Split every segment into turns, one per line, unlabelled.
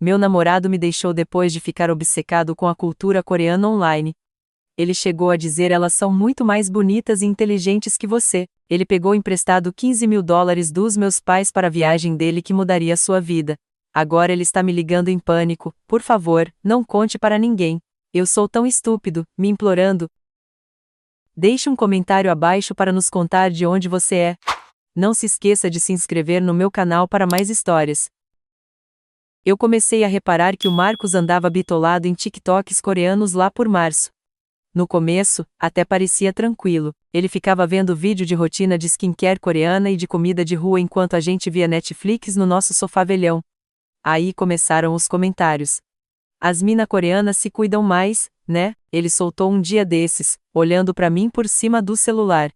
Meu namorado me deixou depois de ficar obcecado com a cultura coreana online. Ele chegou a dizer: elas são muito mais bonitas e inteligentes que você. Ele pegou emprestado $15.000 dos meus pais para a viagem dele que mudaria sua vida. Agora ele está me ligando em pânico. Por favor, não conte para ninguém. Eu sou tão estúpido, me implorando. Deixe um comentário abaixo para nos contar de onde você é. Não se esqueça de se inscrever no meu canal para mais histórias. Eu comecei a reparar que o Marcos andava bitolado em TikToks coreanos lá por março. No começo, até parecia tranquilo. Ele ficava vendo vídeo de rotina de skincare coreana e de comida de rua enquanto a gente via Netflix no nosso sofá velhão. Aí começaram os comentários. As mina coreanas se cuidam mais, né? Ele soltou um dia desses, olhando pra mim por cima do celular.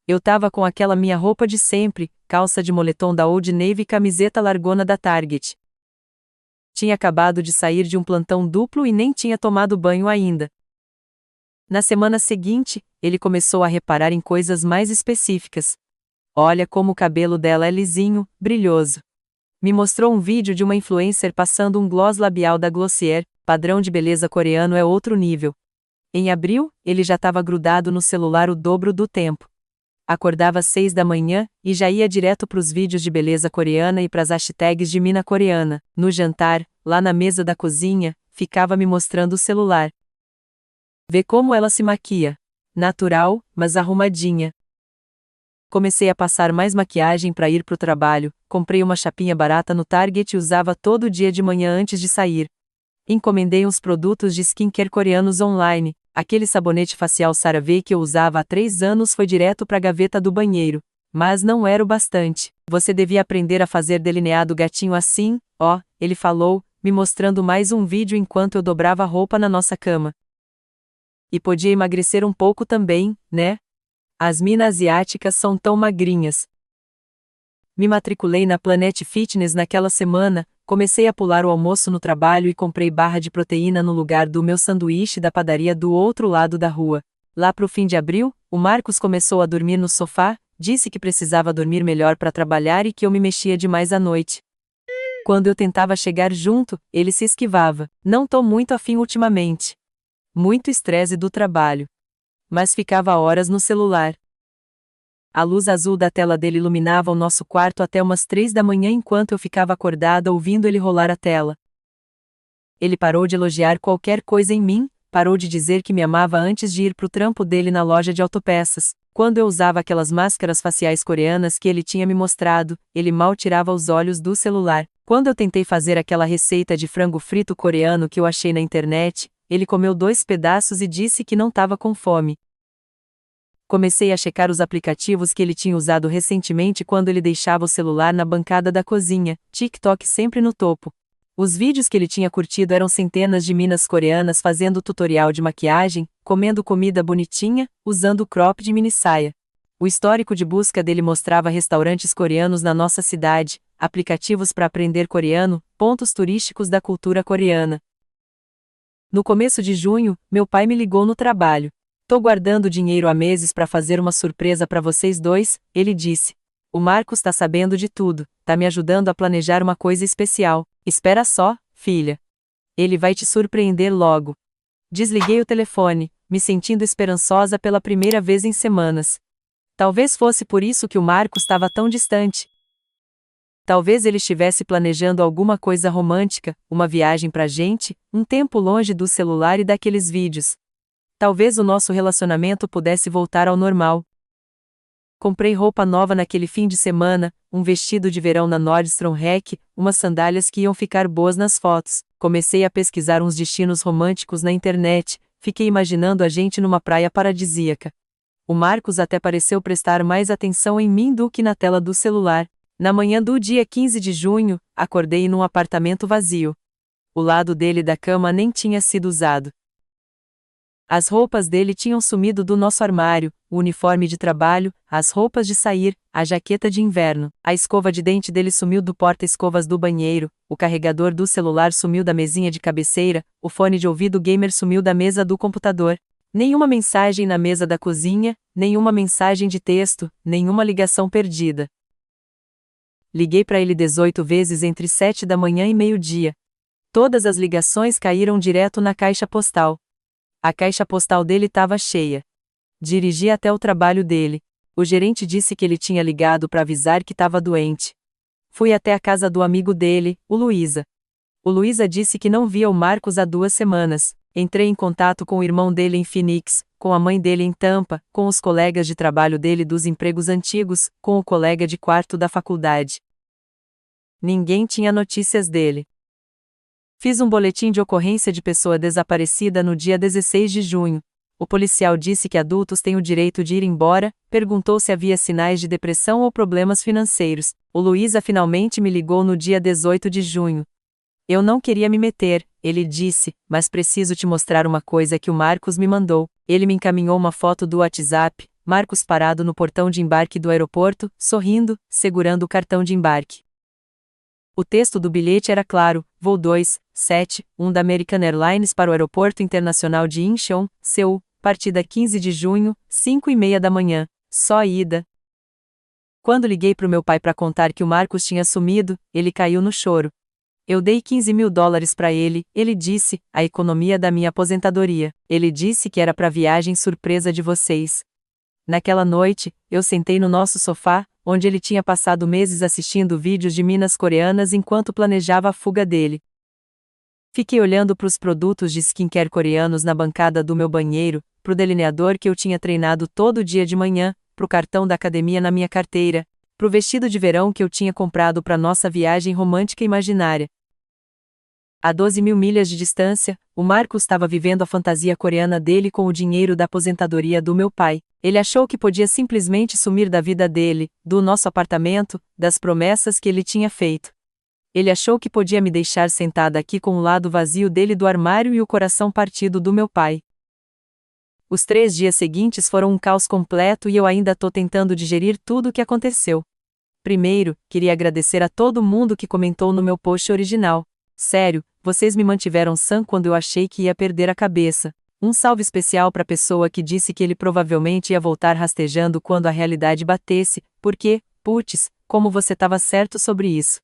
Eu tava com aquela minha roupa de sempre, calça de moletom da Old Navy e camiseta largona da Target. Tinha acabado de sair de um plantão duplo e nem tinha tomado banho ainda. Na semana seguinte, ele começou a reparar em coisas mais específicas. Olha como o cabelo dela é lisinho, brilhoso. Me mostrou um vídeo de uma influencer passando um gloss labial da Glossier. Padrão de beleza coreano é outro nível. Em abril, ele já estava grudado no celular o dobro do tempo. Acordava às 6 da manhã, e já ia direto pros vídeos de beleza coreana e pras hashtags de mina coreana. No jantar, lá na mesa da cozinha, ficava me mostrando o celular. Vê como ela se maquia. Natural, mas arrumadinha. Comecei a passar mais maquiagem para ir pro trabalho, comprei uma chapinha barata no Target e usava todo dia de manhã antes de sair. Encomendei uns produtos de skincare coreanos online, aquele sabonete facial CeraVe que eu usava há 3 anos foi direto para a gaveta do banheiro. Mas não era o bastante. Você devia aprender a fazer delineado gatinho assim, ó, ele falou, me mostrando mais um vídeo enquanto eu dobrava a roupa na nossa cama. E podia emagrecer um pouco também, né? As minas asiáticas são tão magrinhas. Me matriculei na Planet Fitness naquela semana, comecei a pular o almoço no trabalho e comprei barra de proteína no lugar do meu sanduíche da padaria do outro lado da rua. Lá pro fim de abril, o Marcos começou a dormir no sofá, disse que precisava dormir melhor para trabalhar e que eu me mexia demais à noite. Quando eu tentava chegar junto, ele se esquivava. Não tô muito afim ultimamente. Muito estresse do trabalho. Mas ficava horas no celular. A luz azul da tela dele iluminava o nosso quarto até umas 3 da manhã enquanto eu ficava acordada ouvindo ele rolar a tela. Ele parou de elogiar qualquer coisa em mim, parou de dizer que me amava antes de ir pro trampo dele na loja de autopeças. Quando eu usava aquelas máscaras faciais coreanas que ele tinha me mostrado, ele mal tirava os olhos do celular. Quando eu tentei fazer aquela receita de frango frito coreano que eu achei na internet, ele comeu 2 pedaços e disse que não estava com fome. Comecei a checar os aplicativos que ele tinha usado recentemente quando ele deixava o celular na bancada da cozinha, TikTok sempre no topo. Os vídeos que ele tinha curtido eram centenas de minas coreanas fazendo tutorial de maquiagem, comendo comida bonitinha, usando crop de minissaia. O histórico de busca dele mostrava restaurantes coreanos na nossa cidade, aplicativos para aprender coreano, pontos turísticos da cultura coreana. No começo de junho, meu pai me ligou no trabalho. Tô guardando dinheiro há meses para fazer uma surpresa para vocês dois, ele disse. O Marcos tá sabendo de tudo, tá me ajudando a planejar uma coisa especial. Espera só, filha. Ele vai te surpreender logo. Desliguei o telefone, me sentindo esperançosa pela primeira vez em semanas. Talvez fosse por isso que o Marcos estava tão distante. Talvez ele estivesse planejando alguma coisa romântica, uma viagem pra gente, um tempo longe do celular e daqueles vídeos. Talvez o nosso relacionamento pudesse voltar ao normal. Comprei roupa nova naquele fim de semana, um vestido de verão na Nordstrom Rack, umas sandálias que iam ficar boas nas fotos. Comecei a pesquisar uns destinos românticos na internet, fiquei imaginando a gente numa praia paradisíaca. O Marcos até pareceu prestar mais atenção em mim do que na tela do celular. Na manhã do dia 15 de junho, acordei num apartamento vazio. O lado dele da cama nem tinha sido usado. As roupas dele tinham sumido do nosso armário, o uniforme de trabalho, as roupas de sair, a jaqueta de inverno, a escova de dente dele sumiu do porta-escovas do banheiro, o carregador do celular sumiu da mesinha de cabeceira, o fone de ouvido gamer sumiu da mesa do computador. Nenhuma mensagem na mesa da cozinha, nenhuma mensagem de texto, nenhuma ligação perdida. Liguei para ele 18 vezes entre 7 da manhã e meio-dia. Todas as ligações caíram direto na caixa postal. A caixa postal dele estava cheia. Dirigi até o trabalho dele. O gerente disse que ele tinha ligado para avisar que estava doente. Fui até a casa do amigo dele, o Luísa. O Luísa disse que não via o Marcos há 2 semanas. Entrei em contato com o irmão dele em Phoenix, com a mãe dele em Tampa, com os colegas de trabalho dele dos empregos antigos, com o colega de quarto da faculdade. Ninguém tinha notícias dele. Fiz um boletim de ocorrência de pessoa desaparecida no dia 16 de junho. O policial disse que adultos têm o direito de ir embora, perguntou se havia sinais de depressão ou problemas financeiros. O Luísa finalmente me ligou no dia 18 de junho. Eu não queria me meter, ele disse, mas preciso te mostrar uma coisa que o Marcos me mandou. Ele me encaminhou uma foto do WhatsApp, Marcos parado no portão de embarque do aeroporto, sorrindo, segurando o cartão de embarque. O texto do bilhete era claro: voo 271 da American Airlines para o Aeroporto Internacional de Incheon, Seul, partida 15 de junho, 5:30 da manhã, só ida. Quando liguei para o meu pai para contar que o Marcos tinha sumido, ele caiu no choro. Eu dei $15.000 para ele, ele disse, a economia da minha aposentadoria. Ele disse que era para a viagem surpresa de vocês. Naquela noite, eu sentei no nosso sofá, onde ele tinha passado meses assistindo vídeos de minas coreanas enquanto planejava a fuga dele. Fiquei olhando para os produtos de skincare coreanos na bancada do meu banheiro, para o delineador que eu tinha treinado todo dia de manhã, para o cartão da academia na minha carteira, para o vestido de verão que eu tinha comprado para nossa viagem romântica imaginária. A 12.000 milhas de distância, o Marcos estava vivendo a fantasia coreana dele com o dinheiro da aposentadoria do meu pai. Ele achou que podia simplesmente sumir da vida dele, do nosso apartamento, das promessas que ele tinha feito. Ele achou que podia me deixar sentada aqui com o lado vazio dele do armário e o coração partido do meu pai. Os 3 dias seguintes foram um caos completo e eu ainda tô tentando digerir tudo o que aconteceu. Primeiro, queria agradecer a todo mundo que comentou no meu post original. Sério, vocês me mantiveram sã quando eu achei que ia perder a cabeça. Um salve especial para a pessoa que disse que ele provavelmente ia voltar rastejando quando a realidade batesse, porque, putz, como você estava certo sobre isso.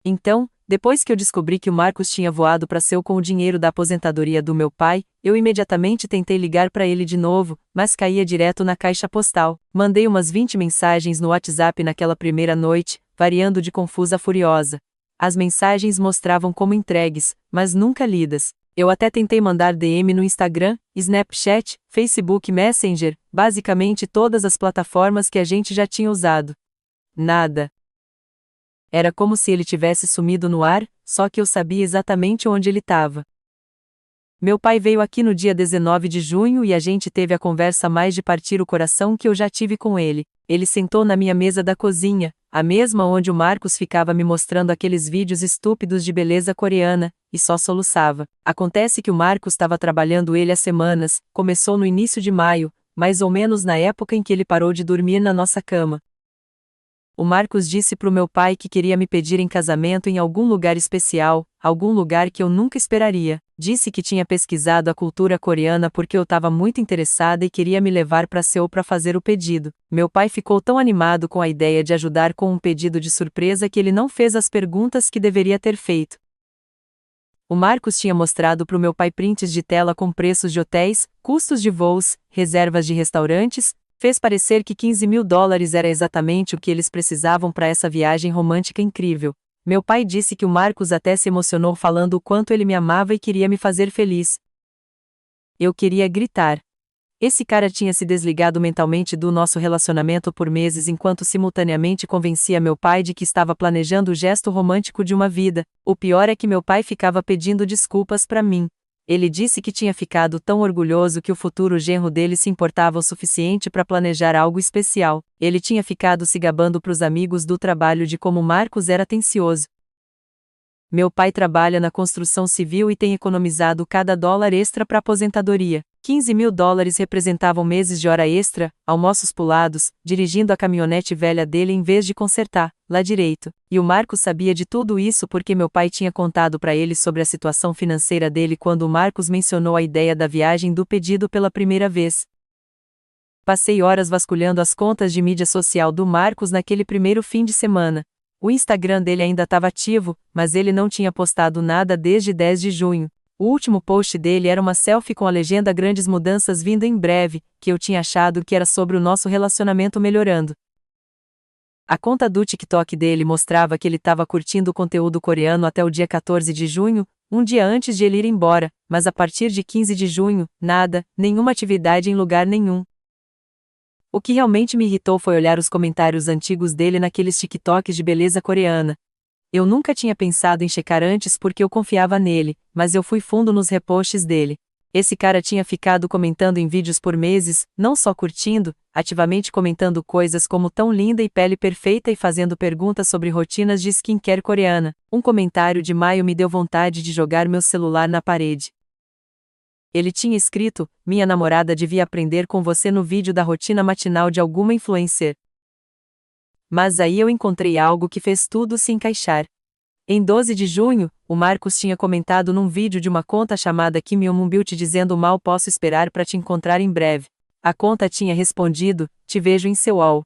Então, depois que eu descobri que o Marcos tinha voado para Seul com o dinheiro da aposentadoria do meu pai, eu imediatamente tentei ligar para ele de novo, mas caía direto na caixa postal. Mandei umas 20 mensagens no WhatsApp naquela primeira noite, variando de confusa a furiosa. As mensagens mostravam como entregues, mas nunca lidas. Eu até tentei mandar DM no Instagram, Snapchat, Facebook Messenger, basicamente todas as plataformas que a gente já tinha usado. Nada. Era como se ele tivesse sumido no ar, só que eu sabia exatamente onde ele estava. Meu pai veio aqui no dia 19 de junho e a gente teve a conversa mais de partir o coração que eu já tive com ele. Ele sentou na minha mesa da cozinha, a mesma onde o Marcos ficava me mostrando aqueles vídeos estúpidos de beleza coreana, e só soluçava. Acontece que o Marcos estava trabalhando ele há semanas, começou no início de maio, mais ou menos na época em que ele parou de dormir na nossa cama. O Marcos disse pro meu pai que queria me pedir em casamento em algum lugar especial, algum lugar que eu nunca esperaria. Disse que tinha pesquisado a cultura coreana porque eu estava muito interessada e queria me levar para Seul para fazer o pedido. Meu pai ficou tão animado com a ideia de ajudar com um pedido de surpresa que ele não fez as perguntas que deveria ter feito. O Marcos tinha mostrado pro meu pai prints de tela com preços de hotéis, custos de voos, reservas de restaurantes. Fez parecer que $15.000 era exatamente o que eles precisavam para essa viagem romântica incrível. Meu pai disse que o Marcos até se emocionou falando o quanto ele me amava e queria me fazer feliz. Eu queria gritar. Esse cara tinha se desligado mentalmente do nosso relacionamento por meses enquanto simultaneamente convencia meu pai de que estava planejando o gesto romântico de uma vida. O pior é que meu pai ficava pedindo desculpas para mim. Ele disse que tinha ficado tão orgulhoso que o futuro genro dele se importava o suficiente para planejar algo especial. Ele tinha ficado se gabando pros amigos do trabalho de como Marcos era atencioso. Meu pai trabalha na construção civil e tem economizado cada dólar extra para aposentadoria. $15.000 representavam meses de hora extra, almoços pulados, dirigindo a caminhonete velha dele em vez de consertar, lá direito. E o Marcos sabia de tudo isso porque meu pai tinha contado para ele sobre a situação financeira dele quando o Marcos mencionou a ideia da viagem do pedido pela primeira vez. Passei horas vasculhando as contas de mídia social do Marcos naquele primeiro fim de semana. O Instagram dele ainda estava ativo, mas ele não tinha postado nada desde 10 de junho. O último post dele era uma selfie com a legenda "Grandes mudanças vindo em breve", que eu tinha achado que era sobre o nosso relacionamento melhorando. A conta do TikTok dele mostrava que ele estava curtindo o conteúdo coreano até o dia 14 de junho, um dia antes de ele ir embora, mas a partir de 15 de junho, nada, nenhuma atividade em lugar nenhum. O que realmente me irritou foi olhar os comentários antigos dele naqueles TikToks de beleza coreana. Eu nunca tinha pensado em checar antes porque eu confiava nele, mas eu fui fundo nos reposts dele. Esse cara tinha ficado comentando em vídeos por meses, não só curtindo, ativamente comentando coisas como tão linda e pele perfeita e fazendo perguntas sobre rotinas de skincare coreana. Um comentário de maio me deu vontade de jogar meu celular na parede. Ele tinha escrito: "Minha namorada devia aprender com você no vídeo da rotina matinal de alguma influencer." Mas aí eu encontrei algo que fez tudo se encaixar. Em 12 de junho, o Marcos tinha comentado num vídeo de uma conta chamada Kim Yong Beauty dizendo: "Mal posso esperar para te encontrar em breve." A conta tinha respondido: "Te vejo em Seul."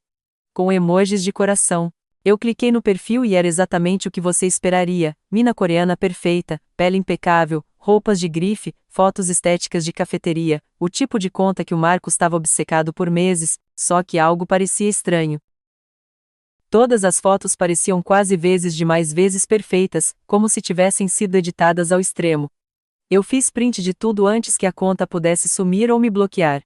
Com emojis de coração. Eu cliquei no perfil e era exatamente o que você esperaria: mina coreana perfeita, pele impecável, roupas de grife, fotos estéticas de cafeteria, o tipo de conta que o Marcos estava obcecado por meses, só que algo parecia estranho. Todas as fotos pareciam quase vezes demais vezes perfeitas, como se tivessem sido editadas ao extremo. Eu fiz print de tudo antes que a conta pudesse sumir ou me bloquear.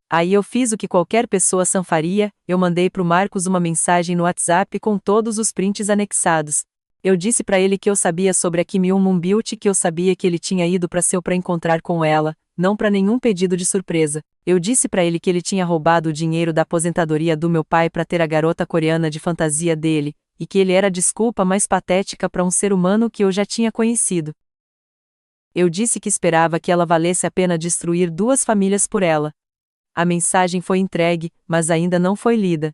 Aí eu fiz o que qualquer pessoa sã faria, eu mandei pro Marcos uma mensagem no WhatsApp com todos os prints anexados. Eu disse pra ele que eu sabia sobre a Kim Yong Beauty, que eu sabia que ele tinha ido pra Seul pra encontrar com ela, não pra nenhum pedido de surpresa. Eu disse pra ele que ele tinha roubado o dinheiro da aposentadoria do meu pai pra ter a garota coreana de fantasia dele, e que ele era a desculpa mais patética pra um ser humano que eu já tinha conhecido. Eu disse que esperava que ela valesse a pena destruir 2 famílias por ela. A mensagem foi entregue, mas ainda não foi lida.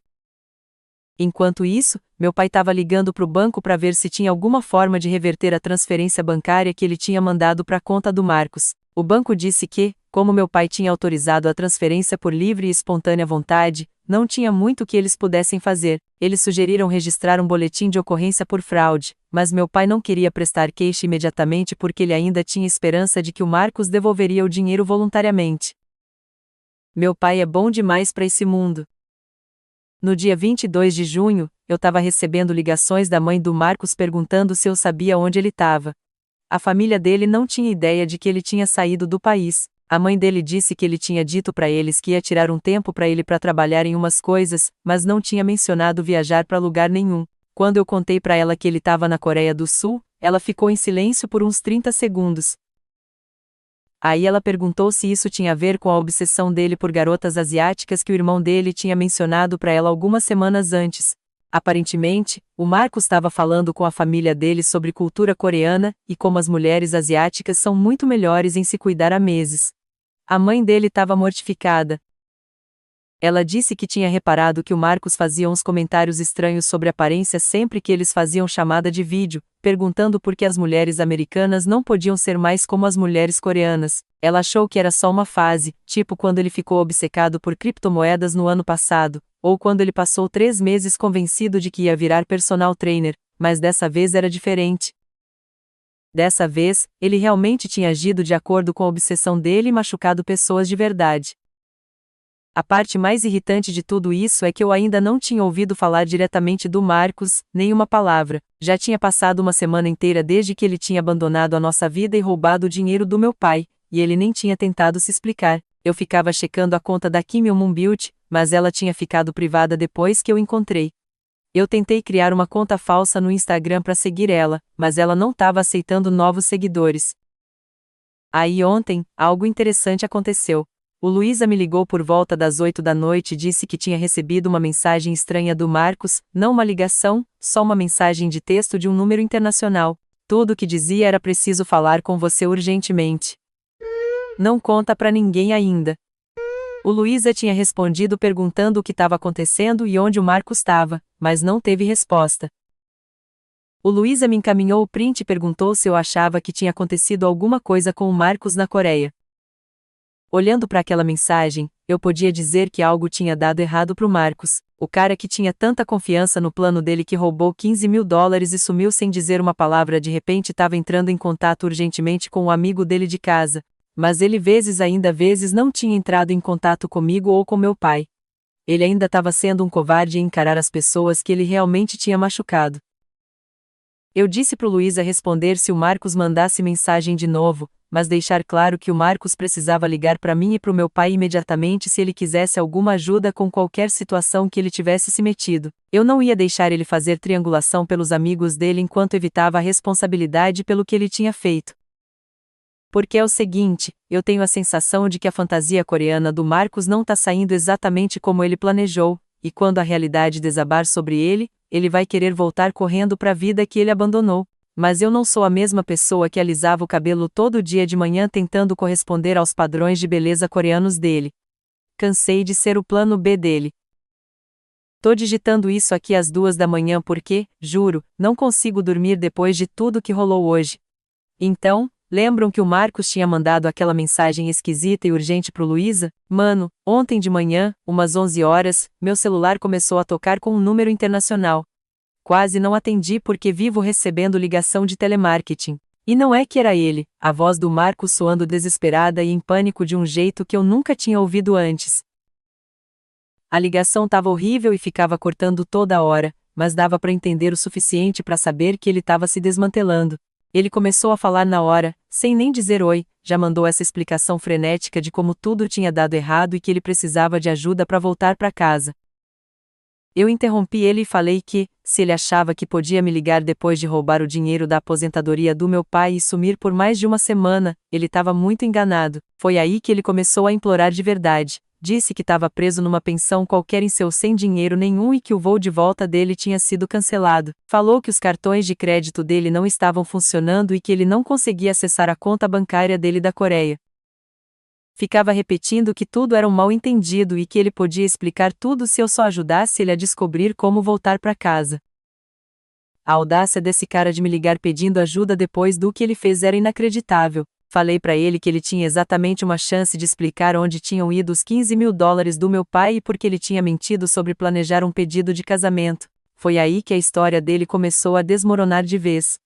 Enquanto isso, meu pai estava ligando para o banco para ver se tinha alguma forma de reverter a transferência bancária que ele tinha mandado para a conta do Marcos. O banco disse que, como meu pai tinha autorizado a transferência por livre e espontânea vontade, não tinha muito que eles pudessem fazer. Eles sugeriram registrar um boletim de ocorrência por fraude, mas meu pai não queria prestar queixa imediatamente porque ele ainda tinha esperança de que o Marcos devolveria o dinheiro voluntariamente. Meu pai é bom demais para esse mundo. No dia 22 de junho, eu estava recebendo ligações da mãe do Marcos perguntando se eu sabia onde ele estava. A família dele não tinha ideia de que ele tinha saído do país. A mãe dele disse que ele tinha dito para eles que ia tirar um tempo para ele para trabalhar em umas coisas, mas não tinha mencionado viajar para lugar nenhum. Quando eu contei para ela que ele estava na Coreia do Sul, ela ficou em silêncio por uns 30 segundos. Aí ela perguntou se isso tinha a ver com a obsessão dele por garotas asiáticas que o irmão dele tinha mencionado para ela algumas semanas antes. Aparentemente, o Marcos estava falando com a família dele sobre cultura coreana e como as mulheres asiáticas são muito melhores em se cuidar há meses. A mãe dele estava mortificada. Ela disse que tinha reparado que o Marcos fazia uns comentários estranhos sobre aparência sempre que eles faziam chamada de vídeo, perguntando por que as mulheres americanas não podiam ser mais como as mulheres coreanas. Ela achou que era só uma fase, tipo quando ele ficou obcecado por criptomoedas no ano passado, ou quando ele passou 3 meses convencido de que ia virar personal trainer, mas dessa vez era diferente. Dessa vez, ele realmente tinha agido de acordo com a obsessão dele e machucado pessoas de verdade. A parte mais irritante de tudo isso é que eu ainda não tinha ouvido falar diretamente do Marcos, nem uma palavra. Já tinha passado uma semana inteira desde que ele tinha abandonado a nossa vida e roubado o dinheiro do meu pai, e ele nem tinha tentado se explicar. Eu ficava checando a conta da Kim Yong Beauty, mas ela tinha ficado privada depois que eu encontrei. Eu tentei criar uma conta falsa no Instagram para seguir ela, mas ela não estava aceitando novos seguidores. Aí ontem, algo interessante aconteceu. O Luísa me ligou por volta das 8 da noite e disse que tinha recebido uma mensagem estranha do Marcos, não uma ligação, só uma mensagem de texto de um número internacional. Tudo o que dizia era: "Preciso falar com você urgentemente. Não conta pra ninguém ainda." O Luísa tinha respondido perguntando o que estava acontecendo e onde o Marcos estava, mas não teve resposta. O Luísa me encaminhou o print e perguntou se eu achava que tinha acontecido alguma coisa com o Marcos na Coreia. Olhando para aquela mensagem, eu podia dizer que algo tinha dado errado pro Marcos, o cara que tinha tanta confiança no plano dele que roubou 15 mil dólares e sumiu sem dizer uma palavra. De repente estava entrando em contato urgentemente com o amigo dele de casa, mas ele vezes não tinha entrado em contato comigo ou com meu pai. Ele ainda estava sendo um covarde em encarar as pessoas que ele realmente tinha machucado. Eu disse pro Luísa responder se o Marcos mandasse mensagem de novo, mas deixar claro que o Marcos precisava ligar para mim e pro meu pai imediatamente se ele quisesse alguma ajuda com qualquer situação que ele tivesse se metido. Eu não ia deixar ele fazer triangulação pelos amigos dele enquanto evitava a responsabilidade pelo que ele tinha feito. Porque é o seguinte, eu tenho a sensação de que a fantasia coreana do Marcos não tá saindo exatamente como ele planejou, e quando a realidade desabar sobre ele, ele vai querer voltar correndo para a vida que ele abandonou. Mas eu não sou a mesma pessoa que alisava o cabelo todo dia de manhã tentando corresponder aos padrões de beleza coreanos dele. Cansei de ser o plano B dele. Tô digitando isso aqui às 2 da manhã porque, juro, não consigo dormir depois de tudo que rolou hoje. Então, lembram que o Marcos tinha mandado aquela mensagem esquisita e urgente pro Luísa? Mano, ontem de manhã, umas 11 horas, meu celular começou a tocar com um número internacional. Quase não atendi porque vivo recebendo ligação de telemarketing. E não é que era ele, a voz do Marcos soando desesperada e em pânico de um jeito que eu nunca tinha ouvido antes. A ligação tava horrível e ficava cortando toda hora, mas dava para entender o suficiente para saber que ele estava se desmantelando. Ele começou a falar na hora, sem nem dizer oi, já mandou essa explicação frenética de como tudo tinha dado errado e que ele precisava de ajuda para voltar para casa. Eu interrompi ele e falei que, se ele achava que podia me ligar depois de roubar o dinheiro da aposentadoria do meu pai e sumir por mais de uma semana, ele estava muito enganado. Foi aí que ele começou a implorar de verdade. Disse que estava preso numa pensão qualquer em seu sem dinheiro nenhum e que o voo de volta dele tinha sido cancelado. Falou que os cartões de crédito dele não estavam funcionando e que ele não conseguia acessar a conta bancária dele da Coreia. Ficava repetindo que tudo era um mal-entendido e que ele podia explicar tudo se eu só ajudasse ele a descobrir como voltar para casa. A audácia desse cara de me ligar pedindo ajuda depois do que ele fez era inacreditável. Falei para ele que ele tinha exatamente uma chance de explicar onde tinham ido os 15 mil dólares do meu pai e porque ele tinha mentido sobre planejar um pedido de casamento. Foi aí que a história dele começou a desmoronar de vez.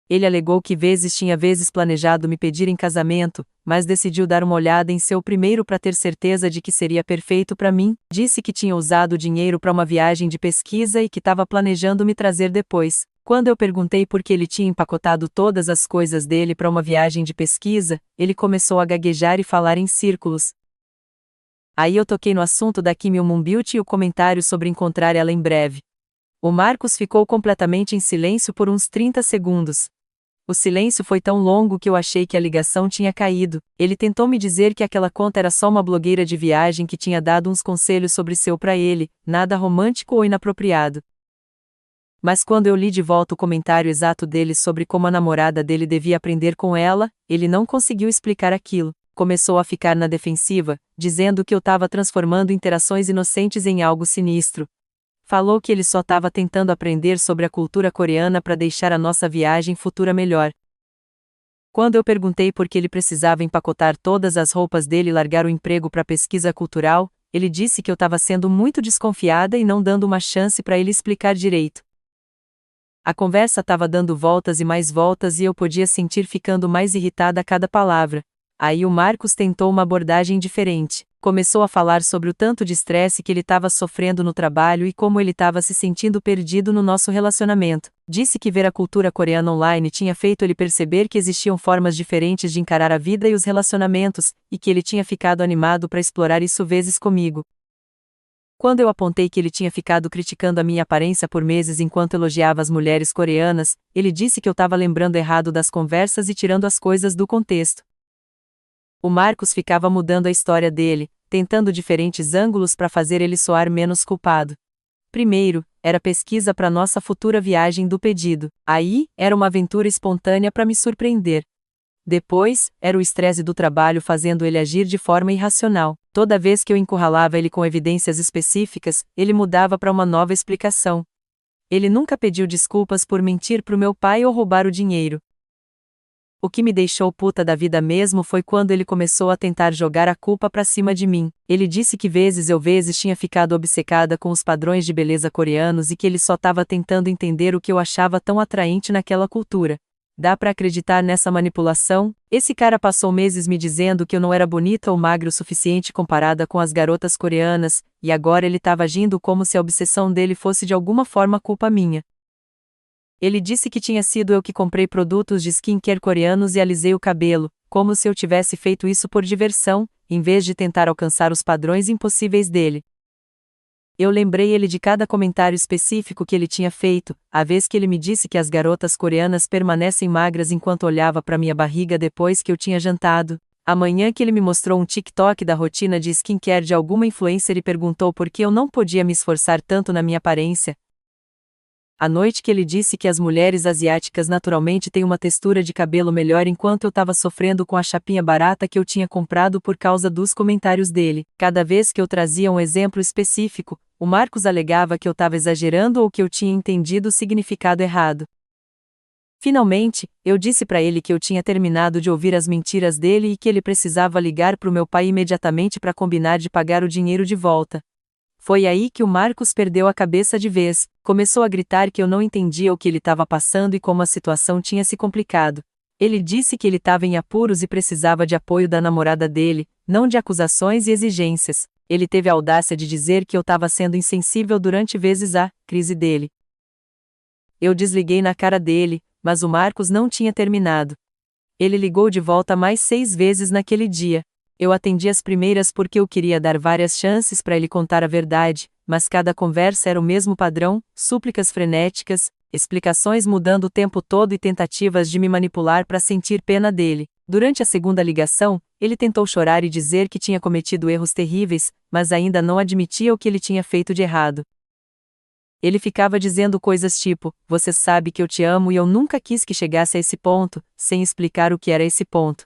Ele alegou que tinha vezes planejado me pedir em casamento, mas decidiu dar uma olhada em seu primeiro para ter certeza de que seria perfeito para mim. Disse que tinha usado o dinheiro para uma viagem de pesquisa e que estava planejando me trazer depois. Quando eu perguntei por que ele tinha empacotado todas as coisas dele para uma viagem de pesquisa, ele começou a gaguejar e falar em círculos. Aí eu toquei no assunto da Kim Il-moon Beauty e o comentário sobre encontrar ela em breve. O Marcos ficou completamente em silêncio por uns 30 segundos. O silêncio foi tão longo que eu achei que a ligação tinha caído. Ele tentou me dizer que aquela conta era só uma blogueira de viagem que tinha dado uns conselhos sobre seu para ele, nada romântico ou inapropriado. Mas quando eu li de volta o comentário exato dele sobre como a namorada dele devia aprender com ela, ele não conseguiu explicar aquilo. Começou a ficar na defensiva, dizendo que eu estava transformando interações inocentes em algo sinistro. Falou que ele só estava tentando aprender sobre a cultura coreana para deixar a nossa viagem futura melhor. Quando eu perguntei por que ele precisava empacotar todas as roupas dele e largar o emprego para pesquisa cultural, ele disse que eu estava sendo muito desconfiada e não dando uma chance para ele explicar direito. A conversa estava dando voltas e mais voltas e eu podia sentir ficando mais irritada a cada palavra. Aí o Marcos tentou uma abordagem diferente. Começou a falar sobre o tanto de estresse que ele estava sofrendo no trabalho e como ele estava se sentindo perdido no nosso relacionamento. Disse que ver a cultura coreana online tinha feito ele perceber que existiam formas diferentes de encarar a vida e os relacionamentos, e que ele tinha ficado animado para explorar isso vezes comigo. Quando eu apontei que ele tinha ficado criticando a minha aparência por meses enquanto elogiava as mulheres coreanas, ele disse que eu estava lembrando errado das conversas e tirando as coisas do contexto. O Marcos ficava mudando a história dele, tentando diferentes ângulos para fazer ele soar menos culpado. Primeiro, era pesquisa para nossa futura viagem do pedido. Aí, era uma aventura espontânea para me surpreender. Depois, era o estresse do trabalho fazendo ele agir de forma irracional. Toda vez que eu encurralava ele com evidências específicas, ele mudava para uma nova explicação. Ele nunca pediu desculpas por mentir pro meu pai ou roubar o dinheiro. O que me deixou puta da vida mesmo foi quando ele começou a tentar jogar a culpa pra cima de mim. Ele disse que vezes tinha ficado obcecada com os padrões de beleza coreanos e que ele só tava tentando entender o que eu achava tão atraente naquela cultura. Dá pra acreditar nessa manipulação? Esse cara passou meses me dizendo que eu não era bonita ou magra o suficiente comparada com as garotas coreanas, e agora ele tava agindo como se a obsessão dele fosse de alguma forma culpa minha. Ele disse que tinha sido eu que comprei produtos de skincare coreanos e alisei o cabelo, como se eu tivesse feito isso por diversão, em vez de tentar alcançar os padrões impossíveis dele. Eu lembrei ele de cada comentário específico que ele tinha feito, a vez que ele me disse que as garotas coreanas permanecem magras enquanto olhava para minha barriga depois que eu tinha jantado. A manhã que ele me mostrou um TikTok da rotina de skincare de alguma influencer e perguntou por que eu não podia me esforçar tanto na minha aparência. À noite que ele disse que as mulheres asiáticas naturalmente têm uma textura de cabelo melhor enquanto eu estava sofrendo com a chapinha barata que eu tinha comprado por causa dos comentários dele. Cada vez que eu trazia um exemplo específico, o Marcos alegava que eu estava exagerando ou que eu tinha entendido o significado errado. Finalmente, eu disse para ele que eu tinha terminado de ouvir as mentiras dele e que ele precisava ligar para o meu pai imediatamente para combinar de pagar o dinheiro de volta. Foi aí que o Marcos perdeu a cabeça de vez, começou a gritar que eu não entendia o que ele estava passando e como a situação tinha se complicado. Ele disse que ele estava em apuros e precisava de apoio da namorada dele, não de acusações e exigências. Ele teve a audácia de dizer que eu estava sendo insensível durante vezes a crise dele. Eu desliguei na cara dele, mas o Marcos não tinha terminado. Ele ligou de volta mais 6 vezes naquele dia. Eu atendi as primeiras porque eu queria dar várias chances para ele contar a verdade, mas cada conversa era o mesmo padrão, súplicas frenéticas, explicações mudando o tempo todo e tentativas de me manipular para sentir pena dele. Durante a segunda ligação, ele tentou chorar e dizer que tinha cometido erros terríveis, mas ainda não admitia o que ele tinha feito de errado. Ele ficava dizendo coisas tipo, você sabe que eu te amo e eu nunca quis que chegasse a esse ponto, sem explicar o que era esse ponto.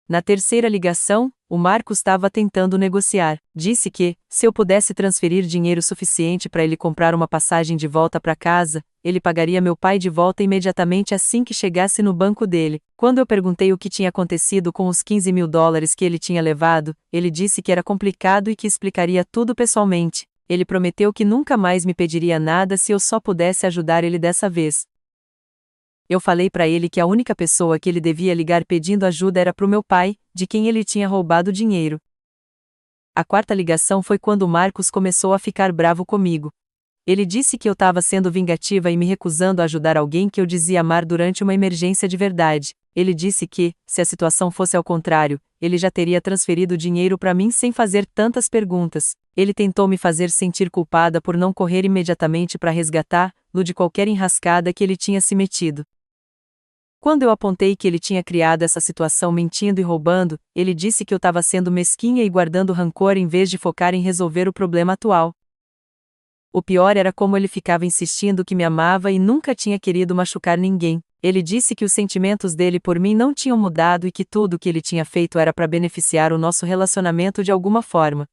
Na terceira ligação, o Marcos estava tentando negociar. Disse que, se eu pudesse transferir dinheiro suficiente para ele comprar uma passagem de volta para casa, ele pagaria meu pai de volta imediatamente assim que chegasse no banco dele. Quando eu perguntei o que tinha acontecido com os $15.000 que ele tinha levado, ele disse que era complicado e que explicaria tudo pessoalmente. Ele prometeu que nunca mais me pediria nada se eu só pudesse ajudar ele dessa vez. Eu falei para ele que a única pessoa que ele devia ligar pedindo ajuda era pro meu pai, de quem ele tinha roubado dinheiro. A quarta ligação foi quando o Marcos começou a ficar bravo comigo. Ele disse que eu estava sendo vingativa e me recusando a ajudar alguém que eu dizia amar durante uma emergência de verdade. Ele disse que, se a situação fosse ao contrário, ele já teria transferido dinheiro para mim sem fazer tantas perguntas. Ele tentou me fazer sentir culpada por não correr imediatamente para resgatá-lo de qualquer enrascada que ele tinha se metido. Quando eu apontei que ele tinha criado essa situação mentindo e roubando, ele disse que eu estava sendo mesquinha e guardando rancor em vez de focar em resolver o problema atual. O pior era como ele ficava insistindo que me amava e nunca tinha querido machucar ninguém. Ele disse que os sentimentos dele por mim não tinham mudado e que tudo o que ele tinha feito era para beneficiar o nosso relacionamento de alguma forma.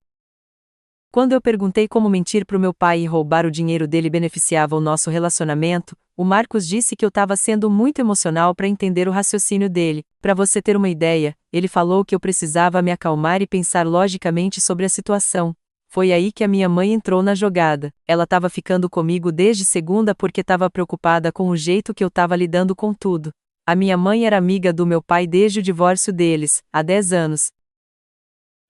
Quando eu perguntei como mentir pro meu pai e roubar o dinheiro dele beneficiava o nosso relacionamento, o Marcos disse que eu estava sendo muito emocional para entender o raciocínio dele. Para você ter uma ideia, ele falou que eu precisava me acalmar e pensar logicamente sobre a situação. Foi aí que a minha mãe entrou na jogada. Ela estava ficando comigo desde segunda porque estava preocupada com o jeito que eu estava lidando com tudo. A minha mãe era amiga do meu pai desde o divórcio deles, há 10 anos.